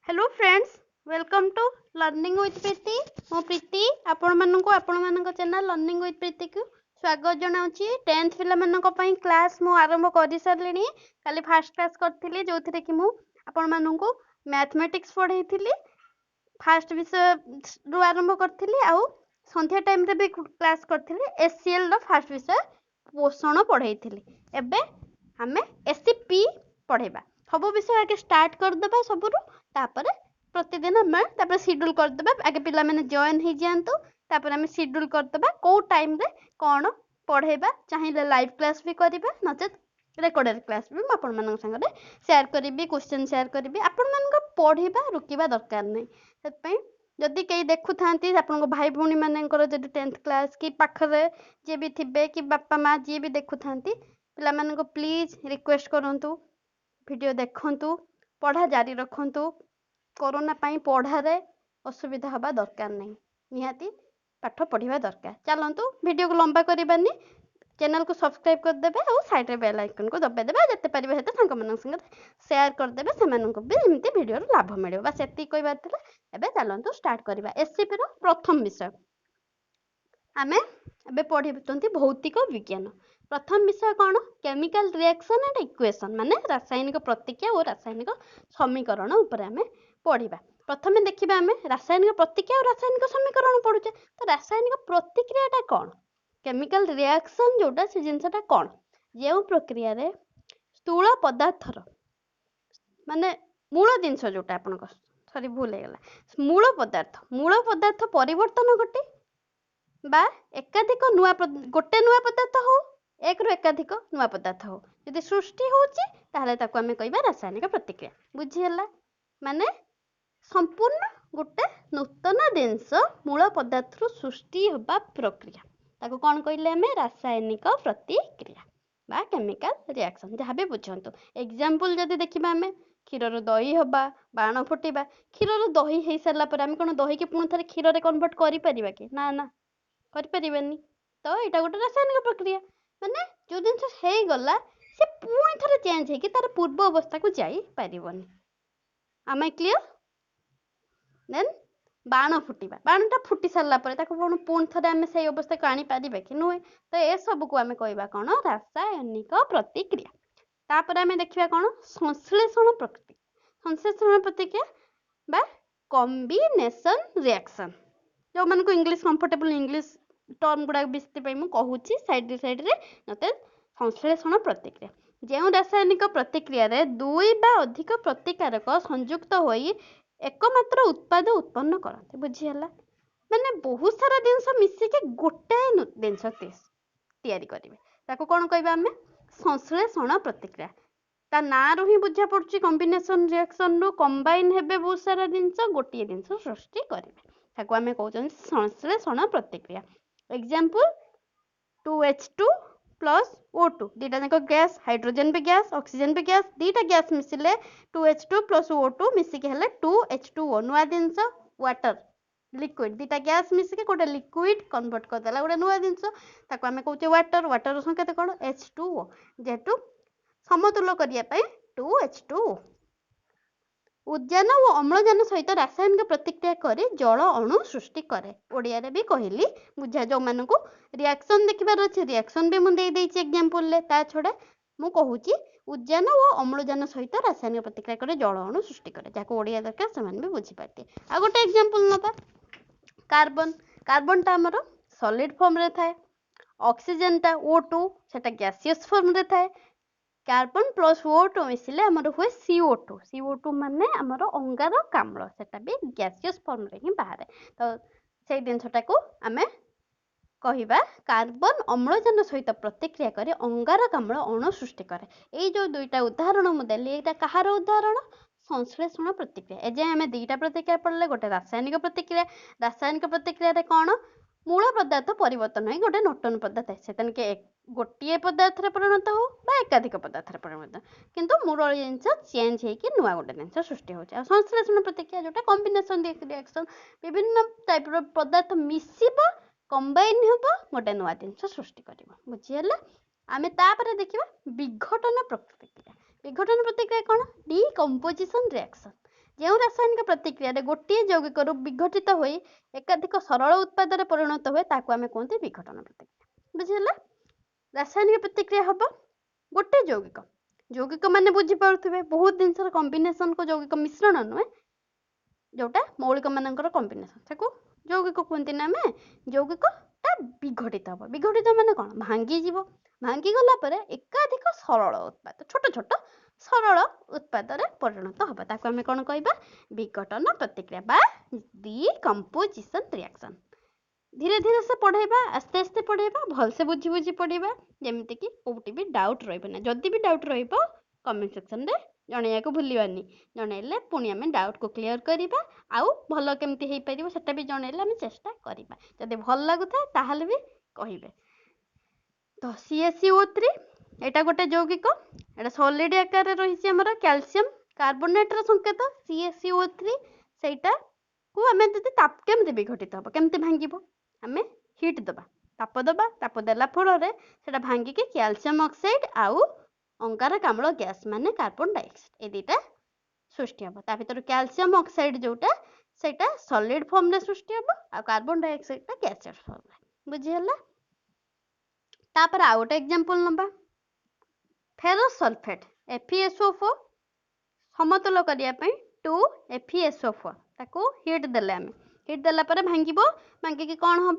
Hello friends, welcome to learning with Preeti. मो प्रीति आपण channel learning with प्रीति को स्वागत जनाऊँगी। 10th पिला क्लास मु आरंभ कर सारे। काली फास्ट क्लास करी जो थी कि आपण मानू मैथमेटिक्स पढ़ई फास्ट विषय रु आरंभ करी आउ संध्या टाइम रे भी क्लास करी एससीएल रो फास्ट विषय पोषण पढ़ई एबे हमें एससीपी पढ़ेबा। सब विषय आगे स्टार्ट करदे सबू तापर प्रतिदिन आम शेड्यूल करदे आगे पिला मैंने जॉइन हो जातु तापर आम शेड्यूल करदे कौ टाइम रे कौन पढ़ेबा चाहिए लाइव क्लास भी करबा नचेत रेकर्डेड क्लास भी आपण मान संगे शेयर करी क्वेश्चन शेयर करी आपण मान पढ़ा रुकवा दरकार नहीं। जदि कई देखु था आपण भाई भौणी मानकर जब 10th क्लास कि पाखरे जी भी थे कि बापा माँ जी भी देखु था पिला प्लीज रिक्वेस्ट करूँ वीडियो देखंतु पढ़ा जारी रखंतु। कोरोना पाई पढ़ारे असुविधा हवा दरकार नहीं, निहाती पाठ पढ़ा दरकार। चलतु वीडियो को लंबा करवानी, चैनल को सब्सक्राइब करदे और साइड रे बेल आइकन को दबाइदेवे जिते पारे हेते संगे शेयर करदे से भी एमती वीडियो लाभ मिले। बस ये कहबार एबे चलतु स्टार्ट करवा। एससीपी रो प्रथम विषय आमे एबे पढ़ी भौतिक विज्ञान। प्रथम विषय कौन? केमिकल रिएक्शन एंड इक्वेशन माने रासायनिक प्रतिक्रिया और रासायनिक समीकरण उपर आमे पढ़ा। प्रथम देखा आम रासायनिक प्रतिक्रिया और रासायनिक समीकरण पढ़ुचे। तो रासायनिक प्रतिक्रियाटा कौन? केमिकल रिएक्शन जोटा से जिनसटा कौन? जो प्रक्रिया रे स्थूल पदार्थर माने मूल जिनस जोटा आपन सॉरी भूल होगला मूल पदार्थ परिवर्तन घटे बा एकाधिक नुआ गोटे नुआ पदार्थ हो एक रु एकाधिक नुआ पदार्थ हो यदि सृष्टि होची ताहले ताको आमे कहबा रासायनिक प्रतिक्रिया। बुझिहला माने संपूर्ण गोटे नूतन जिनस मूल पदार्थ सृष्टि होबा प्रक्रिया ताको कौन कहले आमे रासायनिक प्रतिक्रिया बा केमिकल रिएक्शन जहाँ भी बुझंतु। एग्जांपल जदि देखिबा आमे क्षीर दही हवा बाण फुटिबा क्षीर दही हो सारा पर आम कौन दही की पुणी थे क्षीर रे कन्वर्ट करि परिबा कि ना ना करिपारिबानी। तो यहाँ गोटे रासायनिक प्रक्रिया माने जो जिनस हो गला से पुणी थे चेंज होगी तार पूर्व अवस्था को जाई पारिबनी। आम क्लियर? देन बाण फुटिबा बाणटा फुटी सारा पर पुणी थे आम से अवस्था को आनी पारिबा कि नुहे। तो ये सब को आम कहबा कौन? रासायनिक प्रतिक्रिया। तापर आम देखिबा कौन? संश्लेषण प्रक्रिया। संश्लेषण प्रतिक्रिया बा कॉम्बिनेशन रिएक्शन जो मानको इंग्लिश कंफर्टेबल इंग्लिश टर्म गुड़ा बेसी कहूँ साइड रे नते संश्लेषण प्रतिक्रिया जो रासायनिक प्रतिक्रिया रे दुई बा अधिक प्रतिकारक संयुक्त होई एकमात्र उत्पाद उत्पन्न करते। बुझीहला माने बहुत सारा जिनस मिसिके गोटे जिनस तैयारी करेंगे ताको कौन कहबा आमे? संश्लेषण प्रतिक्रिया। ता ना रू ही बुझा पड़ुची कॉम्बिनेशन रिएक्शन रू कंबाइन हेबे बहुत सारा जिनस गोटे जिनस सृष्टि करेंगे ताको आमे कहउछन संश्लेषण प्रतिक्रिया। एग्जांपल 2H2 प्लस O2 दीटा जाक गैस हाइड्रोजन भी गैस ऑक्सीजन भी गैस दीटा गैस मिसिले 2H2 प्लस O2 मिसिके हेले 2H2O नुआ जिनस वाटर लिक्विड दीटा गैस मिसिके गोटे लिक्विड कन्वर्ट करदेला गोटे नुआ जिनस ताको आमे कहउचे वाटर। वाटर संकेत कौन? H2O जेहेतु समतुल करिया पई 2H2O। उद्यान और अम्लजान सहित रासायनिक प्रतिक्रिया करी जल अणु सृष्टि करे। ओडिया रे भी कहली बुझा जो मानू रिएक्शन देखिबार अच्छे रिएक्शन भी मुझे देदेछि एग्जांपल ले। ता छड़ा मु कहूची उद्यान और अम्लजान सहित रासायनिक प्रतिक्रिया करे जल अणु सृष्टि करे जाको ओडिया दरकार से भी बुझी पारते। आ गोटे एग्जांपल नबा कार्बन। कार्बन टा हमर सॉलिड फॉर्म रे थाए ऑक्सीजन टा O2 सेटा गैसियस फॉर्म रे थाए। कार्बन प्लस O2 मिसिले हमर हुए CO2 CO2 माने हमर अंगारकाम्ल सेटा भी गैसियस फॉर्म रे ही बाहर। तो से जिनसटा को आमे कहिबा कार्बन अम्लजान सहित प्रतिक्रिया करे अंगारकाम्ल अणु सृष्टि करे। ए जो दुईटा उदाहरण मु देली एटा कहार उदाहरण? संश्लेषण प्रतिक्रिया। ए जे आमे दुईटा प्रतिक्रिया पढ़ले गोटे रासायनिक प्रतिक्रिया। रासायनिक प्रतिक्रिया रे कौन? मूल पदार्थ परिवर्तन हो गोटे नूतन पदार्थ से तनिके गोटे पदार्थ परिणत हो बा एकाधिक पदार्थ परिणत किंतु मूल जिनस चेंज होगी नुआ गोटे जिनस सृष्टि होचे। संश्लेषण प्रतिक्रिया जोटा कॉम्बिनेशन रिएक्शन विभिन्न टाइप रो पदार्थ मिसिबा कंबाइन होबा गोटे नुआ जिनस सृष्टि करिवो। बुझिहला आमे तापर देखिबा विघटन प्रतिक्रिया। विघटन प्रतिक्रिया कौन? डिकम्पोजिशन रिएक्शन जो रासायनिक प्रतिक्रिया गोटे यौगिक विघटित हो एकाधिक सरल उत्पाद परिणत हुए ताकू आम कहते विघटन प्रतिक्रिया बुझीगला। रासायनिक प्रतिक्रिया हम गोटे यौगिक यौगिक मैंने बुझीपे बहुत जिनसर कम्बिनेसन को यौगिक मिश्रण नुहे जोटा मौलिक मानकर कम्बिनेसन ताको यौगिक कहते ना आम यौगिकटा विघटित हम विघटित माने कौन भांगी गला एकाधिक सरल उत्पाद छोट छोट सरल उत्पाद परिणत हम ताको आम कौन कहबा विघटन प्रतिक्रिया बा डिकम्पोजिशन रिएक्शन। धीरे धीरे से पढ़ेबा आस्ते आस्ते पढ़ेबा भलसे बुझी बुझी पढ़ेबा जमीती कि कोटी भी डाउट रही जदि भी डाउट रहिबो कमेंट सेक्शन रे जणैया को भूलिबानी जणैले पुणी आम डाउट को क्लियर करिबा आउ भल केमती हेई परिबो सेटा भी जणैले आम चेष्टा करिबा जदि भल लागुता ताहाले भी कहिबे। तो CaCO3 एटा गोटे यौगिक एटा सॉलिड आकार रही हमर कैल्शियम कार्बोनेट रो संकेत CaCO3 सेटा को आम जदि ताप केमती विघटित हम केमती भांगिबो आम हिट दबा ताप देला फल से भांगिकी कैल्शियम ऑक्साइड आउ अंगारकाम्ल गैस माने कार्बन डाइऑक्साइड ए दुटा सृष्टि हम ता भर कैल्शियम ऑक्साइड जोटा सेटा सॉलिड फॉर्म रे सृष्टि हम आ कार्बन डाइऑक्साइड गैस फॉर्म रे बुझीगला। तापर आ गोटे एग्जांपल नबा फेरस सल्फेट FeSO4 समतुल करिया पई 2 FeSO4 ताको हिट देले आमे हिट देला परे भांगिकी कौन हम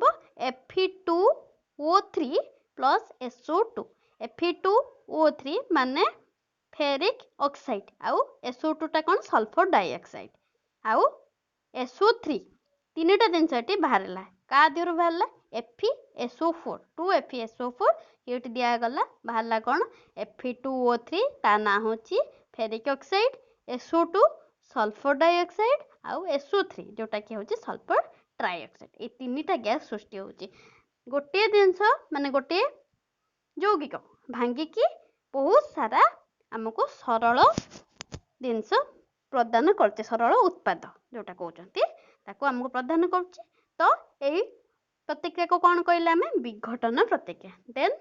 Fe2O3 प्लस SO2 Fe2O3 माने फेरिक ऑक्साइड आउ SO2 टा कौन सल्फर डाइऑक्साइड आउ SO3 तीनटा जिनसटी बाहरला का दिहरु बाहरला FeSO4 2 FeSO4 हिट दिया गला बाहरला कौन Fe2O3 ता ना होची ferric oxide SO2 sulphur dioxide आउ SO3 जोटा कि होची सल्फर ट्राइऑक्साइड ए तीनटा गैस सृष्टि होची गोटे जिनस माने गोटे यौगिक भांगिकी बहुत सारा आमको सरल जिनस प्रदान करते सरल उत्पाद जोटा कहते ताको आमको प्रदान करछे। तो यही प्रतिक्रिया को कौन कहले आमे विघटन प्रतिक्रिया। देन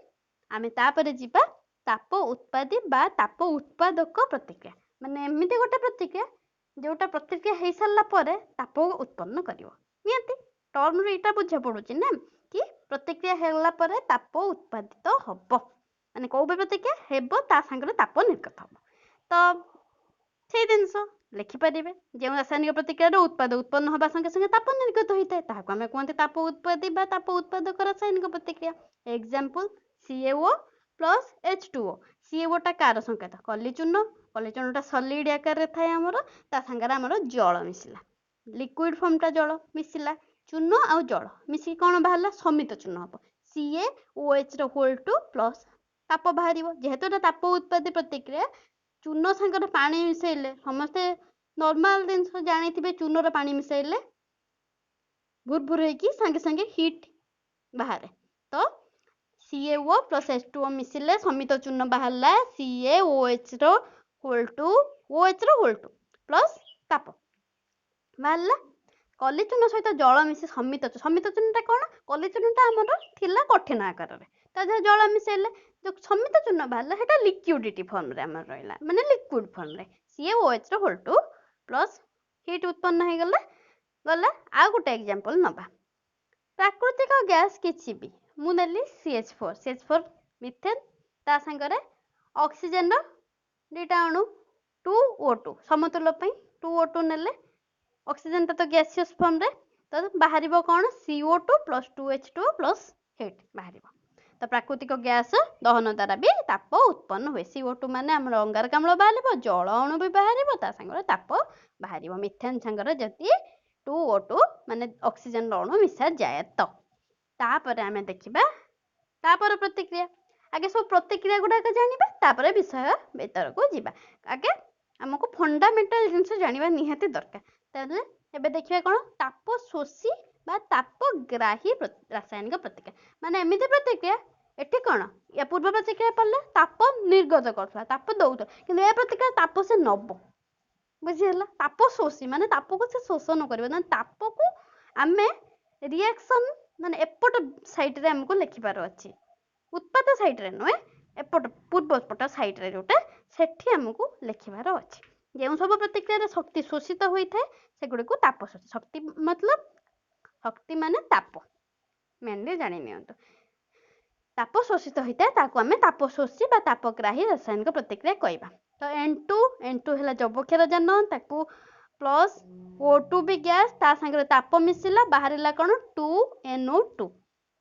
आमे तापरे जीवा ताप उत्पादी बा ताप उत्पादक प्रतिक्रिया माने एमिति गोटे प्रतिक्रिया जोटा प्रतिक्रिया हो सारा पर ताप उत्पन्न करिवो नियंती टर्म रे इटा बुझा पड़ुची ना कि प्रतिक्रिया होला पर ताप उत्पादित हब माने को प्रतिक्रिया हेबो ता संगे ताप निर्गत हब। तो से जिनस लिखिपारे जो रासायनिक प्रतिक्रिया उत्पाद उत्पन्न हवा संगे संगे ताप निर्गत होता है ताको आमे कहते ताप उत्पादी बा ताप उत्पादक रासायनिक प्रतिक्रिया। Example CaO plus H2O CaO टा कार संकेत कलिचूर्णटा सॉलिड आकार रे थाए हमर ता संगे हमर जल मिसिला लिक्विड फॉर्म टा जल मिसिला चूर्ण आउ जल मिसी कौन बाहरला समित चूर्ण हम CaOH रो होल 2 प्लस ताप बाहर जेहेतु ताप उत्पादी प्रतिक्रिया चूर्ण संगे पानी मिसेले समस्ते नॉर्मल जिनस जानी चूनर पानी मिसेले भुरभुर होगी संगे संगे हिट बाहर। तो CaO प्लस H2O मिसिले समित चूर्ण बाहरला CaOH रो होल 2 OH रो होल 2 प्लस ताप बाहरला कलिचूर्ण सहित जल मिसी समित चूर्णटा कौन कलिचूर्णटा आमर थिला कठिन आकार रे ता जल मिसेले जो समित चूर्ण बाहरला सेटा लिक्विडिटी फॉर्म रे आमर रहिला माने लिक्विड फॉर्म रे CaOH रो होल 2 प्लस हिट उत्पन्न हो गला। आ गोटे एग्जांपल नबा प्राकृतिक गैस किछि भी मु नेली CH4 मिथेन ता संगरे ऑक्सीजन रो दुटा अणु 2O2 समतुल पई 2O2 नेले ऑक्सीजन ता तो गैसियस फॉर्म रे तो बाहरिबो कौन CO2 plus 2H2 plus hit बाहरिबो। तो प्राकृतिक गैस दहन द्वारा भी ताप उत्पन्न हुए CO2 माने हमर अंगारकाम्ल बाहरिबो जल अणु भी बाहरिबो ता संगे ताप बाहरिबो मिथेन संगे जति 2O2 माने ऑक्सीजन अणु मिसा जाए। तो तापर आमे देखिबा तापर प्रतिक्रिया आगे सब प्रतिक्रिया गुडा के जानिबा तापर विषय भीतर को जीवा आगे हमको फंडामेंटल जिंस जानिबा निहाती दरकार। ताले एबे देखिबा कोन ताप शोषी बा ताप ग्राही रासायनिक प्रतिक्रिया माने एमिति प्रतिक्रिया एठी कोन या पूर्व प्रतिक्रिया पड़ले ताप निर्गत करथला ताप दउत किंतु ए प्रतिक्रिया ताप से नब बुझिहला ताप शोषी माने ताप को से शोषण करबो ना ताप को आमे रिएक्शन माने एपट साइड रे हमको लिखिबार अछि उत्पाद साइड रे नय एपट पूर्व पट साइड रे जोटा सेठी हमको लिखिबार अछि। ଯେଉଁ ସବୁ ପ୍ରତିକ୍ରିୟାରେ ଶକ୍ତି ଶୋଷିତ ହୋଇଥାଏ ସେଗୁଡ଼ିକୁ ତାପ ଶୋଷି। ଶକ୍ତି ମତଲବ ଶକ୍ତି ମାନେ ତାପ, ମେନଲି ଜାଣି ନିଅନ୍ତୁ। ତାପ ଶୋଷିତ ହୋଇଥାଏ ତାକୁ ଆମେ ତାପ ଶୋଷୀ ବା ତାପଗ୍ରାହୀ ରାସାୟନିକ ପ୍ରତିକ୍ରିୟା କହିବା। ତ N2 ହେଲା ଯବକ୍ଷାର ଯାନ, ତାକୁ ପ୍ଲସ୍ O2 ବି ଗ୍ୟାସ୍, ତା ସାଙ୍ଗରେ ତାପ ମିଶିଲା, ବାହାରିଲା କ'ଣ 2NO2।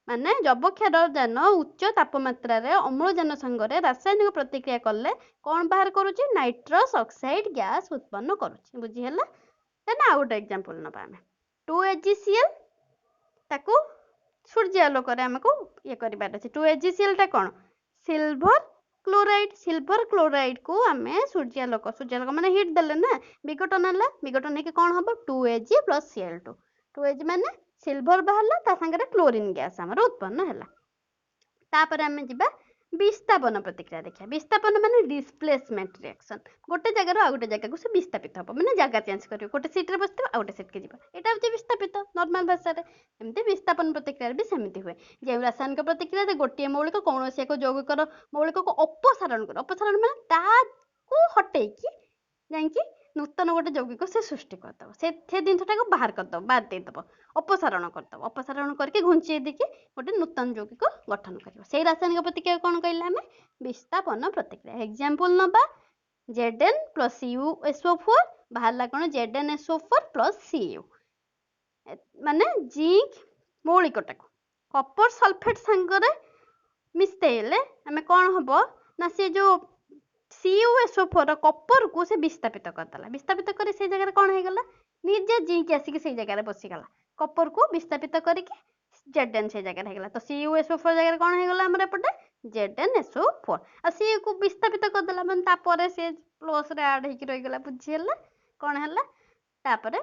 ମାନେ ଯବକ୍ଷାର ଯାନ ଉଚ୍ଚ ତାପମାତ୍ରାରେ ଅମ୍ଳଜାନ ସାଙ୍ଗରେ ରାସାୟନିକ ପ୍ରତିକ୍ରିୟା କଲେ କ'ଣ ବାହାର କରୁଛି? ନାଇଟ୍ରସ୍ ଅକ୍ସାଇଡ୍ ଗ୍ୟାସ୍ ଉତ୍ପନ୍ନ କରୁଛି। ବୁଝିହେଲା? ଦେନ୍ ଆଉ ଗୋଟେ ଏକ୍ଜାମ୍ପଲ୍ ନେବା ଆମେ 2AgCl, ତାକୁ ସୂର୍ଯ୍ୟ ଆଲୋକରେ ଆମକୁ ଇଏ କରିବାର ଅଛି। 2AgClଟା କ'ଣ? ସିଲଭର କ୍ଲୋରାଇଡ୍କୁ ଆମେ ସୂର୍ଯ୍ୟାଲୋକ ମାନେ ହିଟ୍ ଦେଲେ ନା, ବିଘଟନ ହେଲା, ବିଘଟନ ହେଇକି କ'ଣ ହେବ? 2Ag + Cl2। 2Ag ମାନେ ସିଲଭର ବାହାରିଲା, ତା ସାଙ୍ଗରେ କ୍ଲୋରିନ୍ ଗ୍ୟାସ୍ ଆମର ଉତ୍ପନ୍ନ ହେଲା। ତାପରେ ଆମେ ଯିବା ବିସ୍ତାପନ ପ୍ରତିକ୍ରିୟା ଦେଖିବା। ବିସ୍ତାପନ ମାନେ ଡିସପ୍ଲେସମେଣ୍ଟ ରିଆକ୍ସନ୍। ଗୋଟେ ଜାଗାରୁ ଆଉ ଗୋଟେ ଜାଗାକୁ ସେ ବିସ୍ତାପିତ ହେବ, ମାନେ ଜାଗା ଚେଞ୍ଜ କରିବ। ଗୋଟେ ସିଟ୍ରେ ବସିଥିବ ଆଉ ଗୋଟେ ସିଟ୍କି ଯିବ, ଏଇଟା ହେଉଛି ବିସ୍ତାପିତ ନର୍ମାଲ ଭାଷାରେ। ଏମିତି ବିସ୍ତାପନ ପ୍ରତିକ୍ରିୟାରେ ବି ସେମିତି ହୁଏ। ଯେଉଁ ରାସାୟନିକ ପ୍ରତିକ୍ରିୟାରେ ଗୋଟିଏ ମୌଳିକ କୌଣସି ଏକ ଯୌଗିକର ମୌଳିକକୁ ଅପସାରଣ କରେ, ଅପସାରଣ ମାନେ ତାକୁ ହଟେଇକି ଯାଇକି ନୂତନ ଗୋଟେ ଯୌଗିକ ସେ ସୃଷ୍ଟି କରିଦେବ, ସେ ଜିନିଷଟାକୁ ବାହାର କରିଦେବ, ବାଦ ଦେଇଦେବ, ଅପସାରଣ କରିଦେବ। ଅପସାରଣ କରିକି ଘୁଞ୍ଚେଇ ଦେଇକି ଗୋଟେ ନୂତନ ଯୌଗିକ ଗଠନ କରିବ। ସେଇ ରାସାୟନିକ ପ୍ରତିକ୍ରିୟା କ'ଣ କହିଲେ ଆମେ? ବିସ୍ତାପନ ପ୍ରତିକ୍ରିୟା। ଏକ୍ଜାମ୍ପଲ୍ ନେବା Zn + CuSO4, ବାହାରିଲା କ'ଣ? ZnSO4 + Cu। ମାନେ ଜିଙ୍କ ମୌଳିକଟାକୁ କପର ସଲଫେଟ୍ ସାଙ୍ଗରେ ମିଶେଇଲେ ଆମେ କ'ଣ ହେବ ନା, ସେ ଯେଉଁ CuSO4 କପରକୁ ସେ ବିସ୍ତାପିତ କରିଦେଲା। ବିସ୍ତାପିତ କରି ସେଇ ଜାଗାରେ କ'ଣ ହେଇଗଲା? ନିଜେ ଜିଙ୍କ ଆସିକି ସେଇ ଜାଗାରେ ବସିଗଲା। କପରକୁ ବିସ୍ତାପିତ କରିକି Zn ସେଇ ଜାଗାରେ ହେଇଗଲା। ତ CuSO4 ଜାଗାରେ କ'ଣ ହେଇଗଲା ଆମର ଏପଟେ? ZnSO4। ଆଉ Cuକୁ ବିସ୍ତାପିତ କରିଦେଲା ମାନେ ତାପରେ ସେ ପ୍ଲସ୍ରେ ଆଡ୍ ହେଇକି ରହିଗଲା। ବୁଝିହେଲା କ'ଣ ହେଲା? ତାପରେ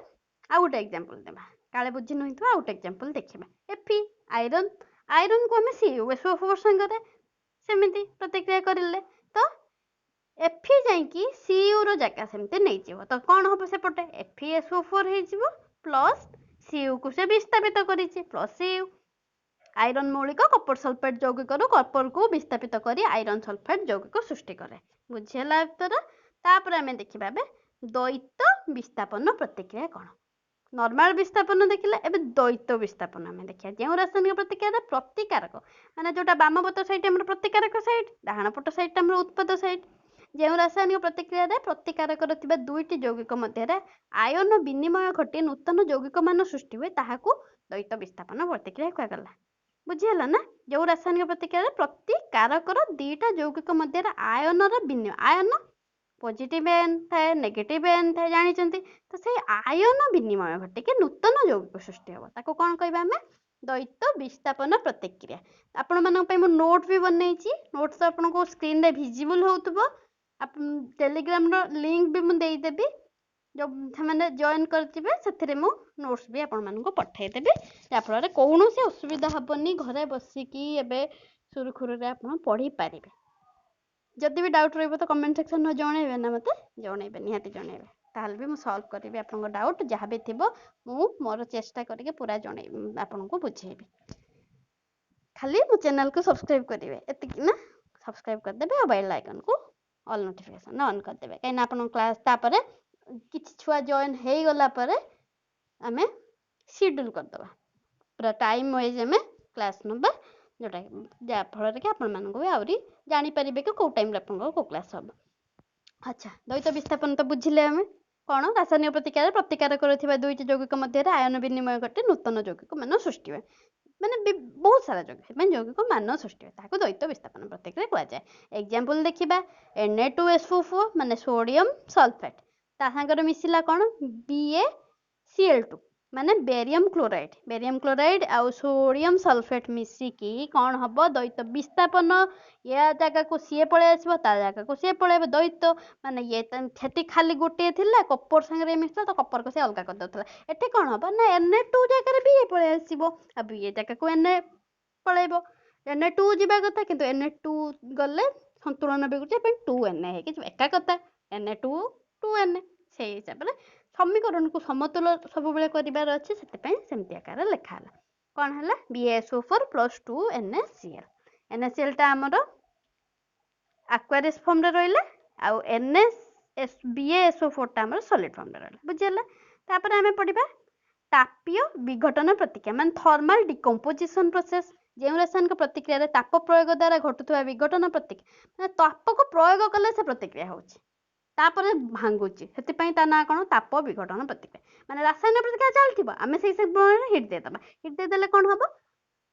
ଆଉ ଗୋଟେ ଏକ୍ଜାମ୍ପଲ୍ ଦେବା, କାଳେ ବୁଝି ନଥିବ ଆଉ ଗୋଟେ ଏକ୍ଜାମ୍ପଲ୍ ଦେଖିବା। Fe ଆଇରନ୍କୁ ଆମେ CuSO4 ସାଙ୍ଗରେ ସେମିତି ପ୍ରତିକ୍ରିୟା କରିଲେ ତ Fe ଯାଇକି Cuର ଜାଗା ସେମିତି ନେଇଯିବ। ତ କ'ଣ ହେବ ସେପଟେ? FeSO4 ହେଇଯିବ ପ୍ଲସ୍ Cuକୁ ସେ ବିସ୍ତାପିତ କରିଛି ପ୍ଲସ୍ Cu। ଆଇରନ୍ ମୌଳିକ କପର ସଲଫେଟ୍ ଯୌଗିକରୁ କପରକୁ ବିସ୍ତାପିତ କରି ଆଇରନ୍ ସଲଫେଟ୍ ଯୌଗିକ ସୃଷ୍ଟି କରେ। ବୁଝିହେଲା ଉତ୍ତର? ତାପରେ ଆମେ ଦେଖିବା ଏବେ ଦ୍ୱୈତ ବିସ୍ତାପନ ପ୍ରତିକ୍ରିୟା କ'ଣ। ନର୍ମାଲ ବିସ୍ତାପନ ଦେଖିଲେ, ଏବେ ଦ୍ୱୈତ ବିସ୍ତାପନ ଆମେ ଦେଖିବା। ଯେଉଁ ରାସାୟନିକ ପ୍ରତିକ୍ରିୟାରେ ପ୍ରତିକାରକ ମାନେ ଯେଉଁଟା ବାମ ପଟ ସାଇଟ୍ ଆମର ପ୍ରତିକାରକ ସାଇଟ୍, ଡାହାଣ ପଟ ସାଇଟ୍ ଆମର ଉତ୍ପାଦ ସାଇଟ୍। ଯେଉଁ ରାସାୟନିକ ପ୍ରତିକ୍ରିୟାରେ ପ୍ରତିକାରକର ଥିବା ଦୁଇଟି ଯୌଗିକ ମଧ୍ୟରେ ଆୟନ ବିନିମୟ ଘଟି ନୂତନ ଯୌଗିକମାନ ସୃଷ୍ଟି ହୁଏ ତାହାକୁ ଦ୍ୱୈତ ବିସ୍ତାପନ ପ୍ରତିକ୍ରିୟା କୁହାଗଲା। ବୁଝିହେଲା ନା? ଯେଉଁ ରାସାୟନିକ ପ୍ରତିକ୍ରିୟାରେ ପ୍ରତିକାରକର ଦୁଇଟା ଯୌଗିକ ମଧ୍ୟରେ ଆୟନର ବିନିମୟ, ଆୟନ ପଜିଟିଭ୍ ଆୟନ ଥାଏ, ନେଗେଟିଭ୍ ଆୟନ ଥାଏ, ଜାଣିଛନ୍ତି। ତ ସେଇ ଆୟନ ବିନିମୟ ଘଟିକି ନୂତନ ଯୌଗିକ ସୃଷ୍ଟି ହେବ, ତାକୁ କ'ଣ କହିବା ଆମେ? ଦ୍ୱୈତ ବିସ୍ତାପନ ପ୍ରତିକ୍ରିୟା। ଆପଣମାନଙ୍କ ପାଇଁ ମୁଁ ନୋଟ୍ ବି ବନେଇଛି, ନୋଟ୍ସ ଆପଣଙ୍କୁ ସ୍କ୍ରିନ୍ରେ ଭିଜିବୁଲ୍ ହେଉଥିବ। ଟେଲିଗ୍ରାମର ଲିଙ୍କ୍ ବି ମୁଁ ଦେଇଦେବି, ଯେଉଁ ସେମାନେ ଜଏନ୍ କରିଥିବେ ସେଥିରେ ମୁଁ ନୋଟ୍ସ ବି ଆପଣମାନଙ୍କୁ ପଠାଇଦେବି, ଯାହାଫଳରେ କୌଣସି ଅସୁବିଧା ହେବନି, ଘରେ ବସିକି ଏବେ ସୁରୁଖୁରୁରେ ଆପଣ ପଢ଼ିପାରିବେ। ଯଦି ବି ଡାଉଟ୍ ରହିବ ତ କମେଣ୍ଟ ସେକ୍ସନରେ ଜଣାଇବେ ନା, ମୋତେ ଜଣାଇବେ, ନିହାତି ଜଣାଇବେ, ତାହେଲେ ବି ମୁଁ ସଲ୍ଭ କରିବି ଆପଣଙ୍କ ଡାଉଟ୍ ଯାହା ବି ଥିବ। ମୁଁ ମୋର ଚେଷ୍ଟା କରିକି ପୁରା ଜଣାଇବି, ଆପଣଙ୍କୁ ବୁଝେଇବି। ଖାଲି ମୋ ଚ୍ୟାନେଲକୁ ସବସ୍କ୍ରାଇବ୍ କରିବେ, ଏତିକି ନା। ସବସ୍କ୍ରାଇବ୍ କରିଦେବେ ଆଉ ବେଲ୍ ଆଇକନ୍କୁ ଅଲ୍ ନୋଟିଫିକେସନ୍ ଅନ୍ କରିଦେବେ, କାହିଁକିନା ଆପଣଙ୍କ କ୍ଲାସ୍ ତାପରେ କିଛି ଛୁଆ ଜଏନ୍ ହେଇଗଲା ପରେ ଆମେ ସିଡ୍ୟୁଲ୍ କରିଦେବା, ପୁରା ଟାଇମ୍ ୱାଇଜ୍ ଆମେ କ୍ଲାସ୍ ନେବା, ଯେଉଁଟା ଯାହାଫଳରେ କି ଆପଣମାନଙ୍କୁ ବି ଆହୁରି ଜାଣିପାରିବେ କି କେଉଁ ଟାଇମ୍ରେ ଆପଣଙ୍କର କେଉଁ କ୍ଲାସ୍ ହେବ। ଆଚ୍ଛା, ଦ୍ୱୈତ ବିସ୍ତାପନ ତ ବୁଝିଲେ ଆମେ କ'ଣ? ରାସାୟନିକ ପ୍ରତିକ୍ରିୟାରେ ପ୍ରତିକାରକର ଥିବା ଦୁଇଟି ଯୌଗିକ ମଧ୍ୟରେ ଆୟନ ବିନିମୟ ଘଟି ନୂତନ ଯୌଗିକ ମାନ ସୃଷ୍ଟି ହୁଏ, ମାନେ ବହୁତ ସାରା ଯୌଗିକ ଯୌଗିକ ମାନ ସୃଷ୍ଟି ହୁଏ, ତାହାକୁ ଦ୍ୱୈତ ବିସ୍ତାପନ ପ୍ରତିକ୍ରିୟା କୁହାଯାଏ। ଏକ୍ଜାମ୍ପଲ୍ ଦେଖିବା Na2SO4 ମାନେ ସୋଡ଼ିୟମ୍ ସଲଫେଟ୍, ତା ସାଙ୍ଗରେ ମିଶିଲା କ'ଣ? BaCl2 ମାନେ ବେରିୟମ୍ କ୍ଲୋରାଇଡ୍ ଆଉ ସୋଡ଼ିୟମ୍ ସଲଫେଟ୍ ମିଶିକି କ'ଣ ହେବ? ଦ୍ୱୈତ ବିସ୍ତାପନ। ୟା ଜାଗାକୁ ସିଏ ପଳେଇ ଆସିବ, ତା ଜାଗାକୁ ସିଏ ପଳେଇବ। ଦ୍ୱୈତ ମାନେ ଇଏ ସେଠି ଖାଲି ଗୋଟିଏ ଥିଲା, କପର ସାଙ୍ଗରେ ମିଶିଲା ତ କପରକୁ ସେ ଅଲଗା କରିଦେଉଥିଲା। ଏଠି କ'ଣ ହେବ ନା Na2 ଜାଗାରେ ବି ଇଏ ପଳେଇ ଆସିବ, ଆଉ ବି ଜାଗାକୁ Na ପଳେଇବ। Na2 ଯିବା କଥା, କିନ୍ତୁ Na2 ଗଲେ ସନ୍ତୁଳନ ବିଗୁଡିବା ପାଇଁ 2Na ହେଇକି ଯିବ, ଏକା କଥା। Na2 2Na, ସେଇ ହିସାବରେ ସମୀକରଣକୁ ସମତୁଲ ସବୁବେଳେ କରିବାର ଅଛି, ସେଥିପାଇଁ ସେମିତି ଆକାରରେ ଲେଖା ହେଲା। କ'ଣ ହେଲା? BaSO4 + 2NaCl। NaClଟା ଆମର ଆକ୍ୱାରିୟସ୍ ଫର୍ମରେ ରହିଲା, ଆଉ Na BaSO4 टा हमर सॉलिड फॉर्म रे रहला बुझियला। तापर आमे पढिबा तापीय विघटन प्रतिक्रिया माने थर्मल डिकम्पोजिशन प्रोसेस जो रासायनिक प्रतिक्रिया रे ताप प्रयोग द्वारा घटुवा विघटन प्रतिक्रिया माने ताप को प्रयोग कले से प्रतिक्रिया होची तापर भांगुची हेतिपई ता ना कोन ताप विघटन प्रतिक्रिया माने रासायनिक प्रतिक्रिया चलथिबो आमे सेई से हिट दे दबा हिट दे देले कोन हबो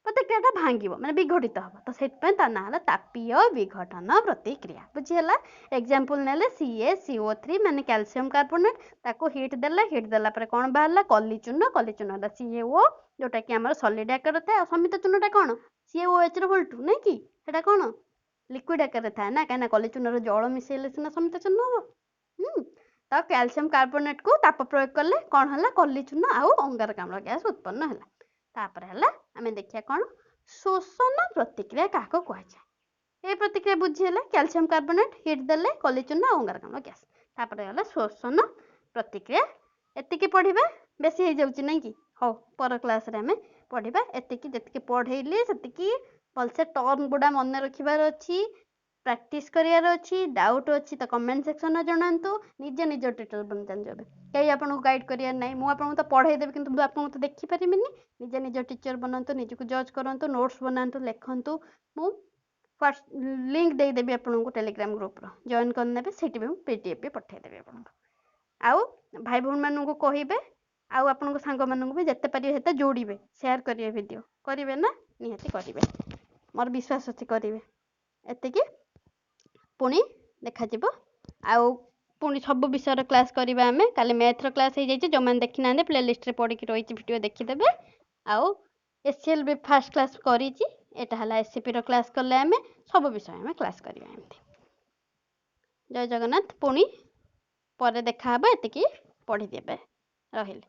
प्रतिक्रिया भांगिबो माने विघटित हबो तो सेतिपई ता ना हला तापीय विघटन प्रतिक्रिया बुझियला। एग्जांपल नेले CaCO3 माने कैल्शियम कार्बोनेट ताको हिट देला पर कोन बाहरला कली चूर्ण दा CaO जोटा कि हमर सॉलिड आकार था समित चूर्णटा कोन CaOH रो होल्टू नै कि सेटा कोन लिक्विड आकार था ना काना कली चूर्ण रो जल मिसेले सिना समित चूर्ण हबो तो कैल्शियम कार्बोनेट को ताप प्रयोग करले कोन हला कली चूर्ण आउ अंगारकाम्ल गैस उत्पन्न हला। तापर हला आमे देखिया कोन शोषण प्रतिक्रिया काको कहै छै ए प्रतिक्रिया बुझियला कैल्शियम कार्बोनेट हिट देले कली चूर्ण अंगारकाम्ल गैस तापर हला शोषण प्रतिक्रिया एतिकी पढिबा बेसी हे जाउची नै कि हो पर क्लास रे हमें पढिबा एतिकी जतिकी पढेइली सेतिकी भलसे टर्म गुडा मन रखिबार अछि प्रैक्टिस करियार अछि डाउट अछि तो कमेंट सेक्शन में जणांतु निजे निज टीचर बन जान जबे कई आपन गाइड करियार नै मु आपन तो पढाई देबे किंतु आपन तो देखि परिमिनी निजे निज टीचर बनंतु निज को जज करंतु नोट्स बनांतु लेखंतु मु लिंक दे देबी आपन को टेलीग्राम ग्रुप रो जॉइन कर नेबे सेठी भी पीडीएफ भी पठाई देबे आपन आउ भाई भौन मानन को कहिबे आउ आपन को सांग मानन को भी जत्ते परिबे हेते जोड़ीबे शेयर करिवे वीडियो करिवे ना निहाती करिवे मोर विश्वास अछि करिवे एतिकी पुणी देखा जिवो आउ पुणी सब विषय क्लास करिबा हमें काले मैथ रो क्लास हे जाइछ जो मान देखि नांदे प्लेलिस्ट रे पढि कि रहिछि वीडियो देखि देबे आउ एचसीएल भी फर्स्ट क्लास करिछि एटा हला एससीपी रो क्लास करले हमें सब विषय हमें क्लास करिबा एमती। जय जगन्नाथ पुणी परे देखा हबो एतिकी पढि देबे रहिल।